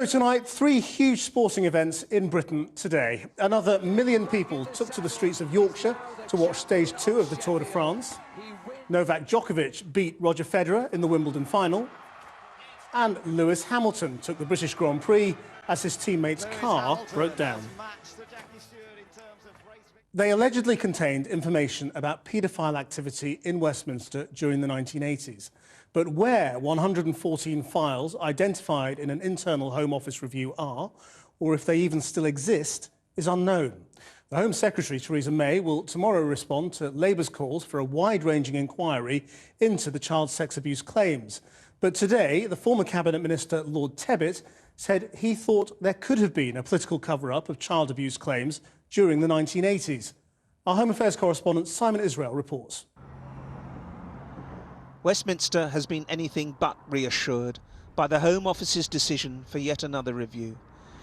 Tonight, three huge sporting events in Britain today. Another 1 million people took to the streets of Yorkshire to watch stage 2 of the Tour de France. Novak Djokovic beat Roger Federer in the Wimbledon final. And Lewis Hamilton took the British Grand Prix as his teammate's car broke down. They allegedly contained information about paedophile activity in Westminster during the 1980s. But where 114 files identified in an internal Home Office review are, or if they even still exist, is unknown. The Home Secretary, Theresa May, will tomorrow respond to Labour's calls for a wide-ranging inquiry into the child sex abuse claims. But today, the former Cabinet Minister, Lord Tebbit, said he thought there could have been a political cover-up of child abuse claims during the 1980s. Our Home Affairs correspondent Simon Israel reports. Westminster has been anything but reassured by the Home Office's decision for yet another review.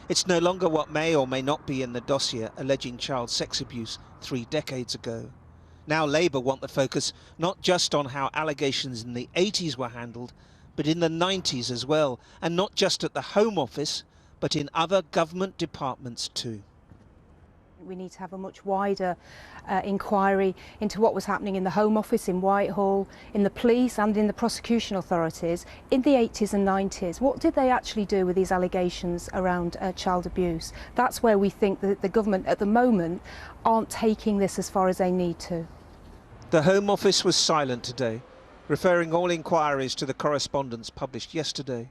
It's no longer what may or may not be in the dossier alleging child sex abuse 3 decades ago. Now Labour want the focus not just on how allegations in the 80s were handled, but in the 90s as well, and not just at the Home Office, but in other government departments too. We need to have a much wider inquiry into what was happening in the Home Office, in Whitehall, in the police and in the prosecution authorities in the 80s and 90s. What did they actually do with these allegations around child abuse? That's where we think that the government at the moment aren't taking this as far as they need to. The Home Office was silent today, referring all inquiries to the correspondence published yesterday.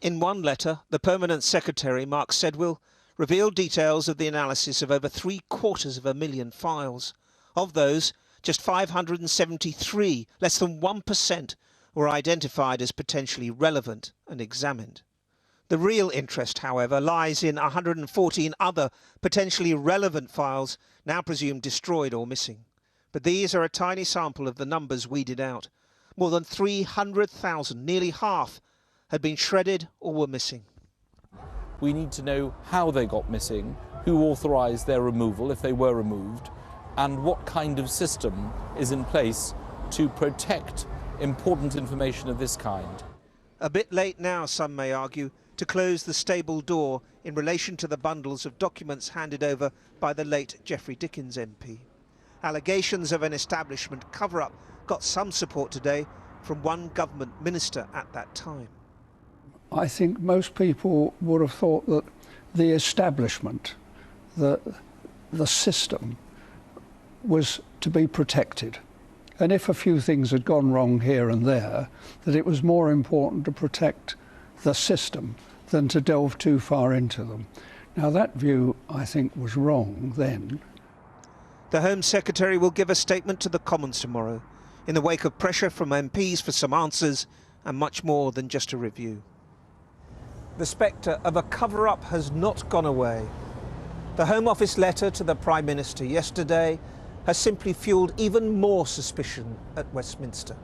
In one letter, the Permanent Secretary, Mark Sedwill, revealed details of the analysis of over 750,000 files. Of those, just 573, less than 1%, were identified as potentially relevant and examined. The real interest, however, lies in 114 other potentially relevant files now presumed destroyed or missing. But these are a tiny sample of the numbers weeded out. More than 300,000, nearly half, had been shredded or were missing. We need to know how they got missing, who authorised their removal if they were removed, and what kind of system is in place to protect important information of this kind. A bit late now, some may argue, to close the stable door in relation to the bundles of documents handed over by the late Geoffrey Dickens MP. Allegations of an establishment cover-up got some support today from one government minister at that time. I think most people would have thought that the establishment, the system, was to be protected. And if a few things had gone wrong here and there, that it was more important to protect the system than to delve too far into them. Now that view, I think, was wrong then. The Home Secretary will give a statement to the Commons tomorrow, in the wake of pressure from MPs for some answers and much more than just a review. The spectre of a cover-up has not gone away. The Home Office letter to the Prime Minister yesterday has simply fuelled even more suspicion at Westminster.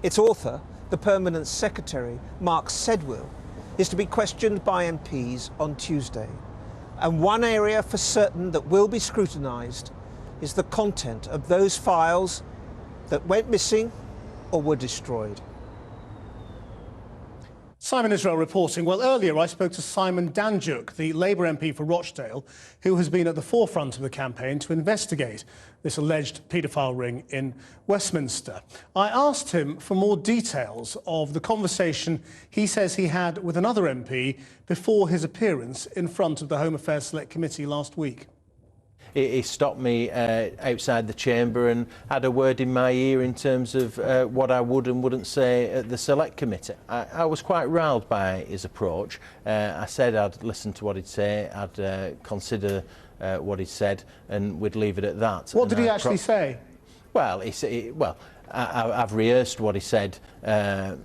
Its author, the Permanent Secretary, Mark Sedwill, is to be questioned by MPs on Tuesday. And one area for certain that will be scrutinised is the content of those files that went missing or were destroyed. Simon Israel reporting. Well, earlier I spoke to Simon Danczuk, the Labour MP for Rochdale, who has been at the forefront of the campaign to investigate this alleged paedophile ring in Westminster. I asked him for more details of the conversation he says he had with another MP before his appearance in front of the Home Affairs Select Committee last week. He stopped me outside the chamber and had a word in my ear in terms of what I would and wouldn't say at the Select Committee. I was quite riled by his approach. I said I'd listen to what he'd say, I'd consider what he'd said, and we'd leave it at that. What did he actually say? Well, I've rehearsed what he said on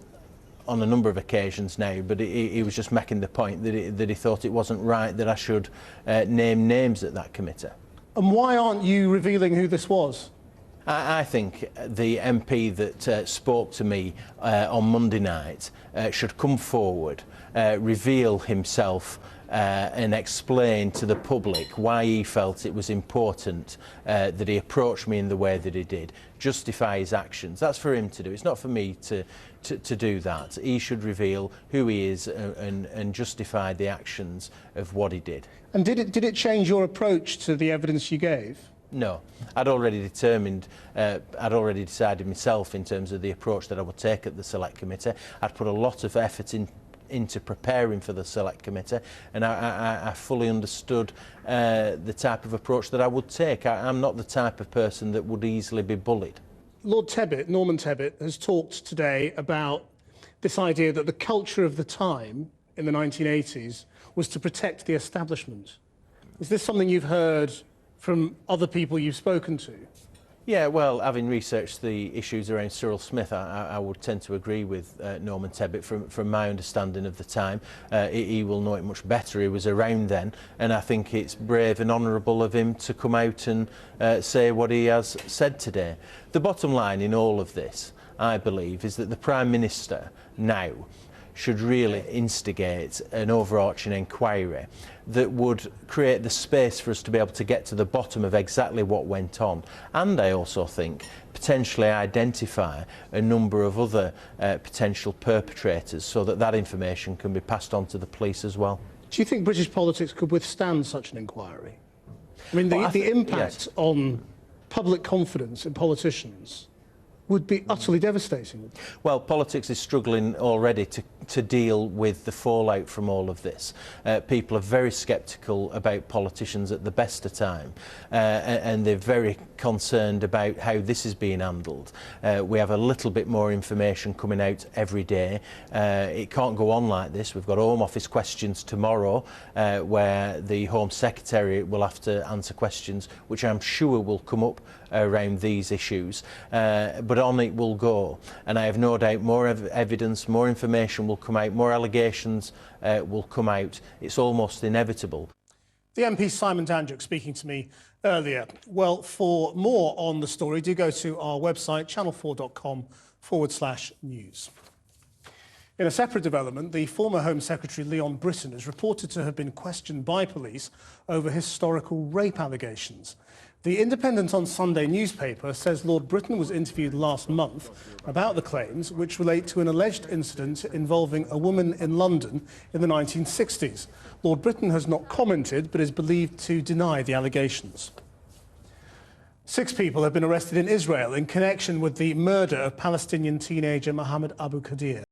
a number of occasions now, but he was just making the point that he thought it wasn't right that I should name names at that committee. And why aren't you revealing who this was? I think the MP that spoke to me on Monday night should come forward, reveal himself and explain to the public why he felt it was important that he approached me in the way that he did, justify his actions. That's for him to do. It's not for me to do that. He should reveal who he is and justify the actions of what he did. And did it change your approach to the evidence you gave? No, I'd already decided myself in terms of the approach that I would take at the Select Committee. I'd put a lot of effort into preparing for the Select Committee, and I fully understood the type of approach that I would take. I'm not the type of person that would easily be bullied. Lord Tebbit, Norman Tebbit, has talked today about this idea that the culture of the time in the 1980s was to protect the establishment. Is this something you've heard from other people you've spoken to? Yeah, well, having researched the issues around Cyril Smith, I would tend to agree with Norman Tebbit from my understanding of the time. He will know it much better. He was around then, and I think it's brave and honourable of him to come out and say what he has said today. The bottom line in all of this, I believe, is that the Prime Minister now should really instigate an overarching inquiry that would create the space for us to be able to get to the bottom of exactly what went on. And I also think potentially identify a number of other potential perpetrators so that that information can be passed on to the police as well. Do you think British politics could withstand such an inquiry? I mean, the impact on public confidence in politicians would be utterly devastating. Well, politics is struggling already to deal with the fallout from all of this. People are very sceptical about politicians at the best of time, and they're very concerned about how this is being handled. We have a little bit more information coming out every day. It can't go on like this. We've got Home Office questions tomorrow, where the Home Secretary will have to answer questions which I'm sure will come up around these issues, but on it will go, and I have no doubt more evidence, more information will come out, more allegations will come out. It's almost inevitable. The MP Simon Danczuk speaking to me earlier. Well, for more on the story, do go to our website, channel4.com/news. In a separate development, the former Home Secretary Leon Brittan is reported to have been questioned by police over historical rape allegations. The Independent on Sunday newspaper says Lord Brittan was interviewed last month about the claims, which relate to an alleged incident involving a woman in London in the 1960s. Lord Brittan has not commented, but is believed to deny the allegations. 6 people have been arrested in Israel in connection with the murder of Palestinian teenager Mohammed Abu Qadir.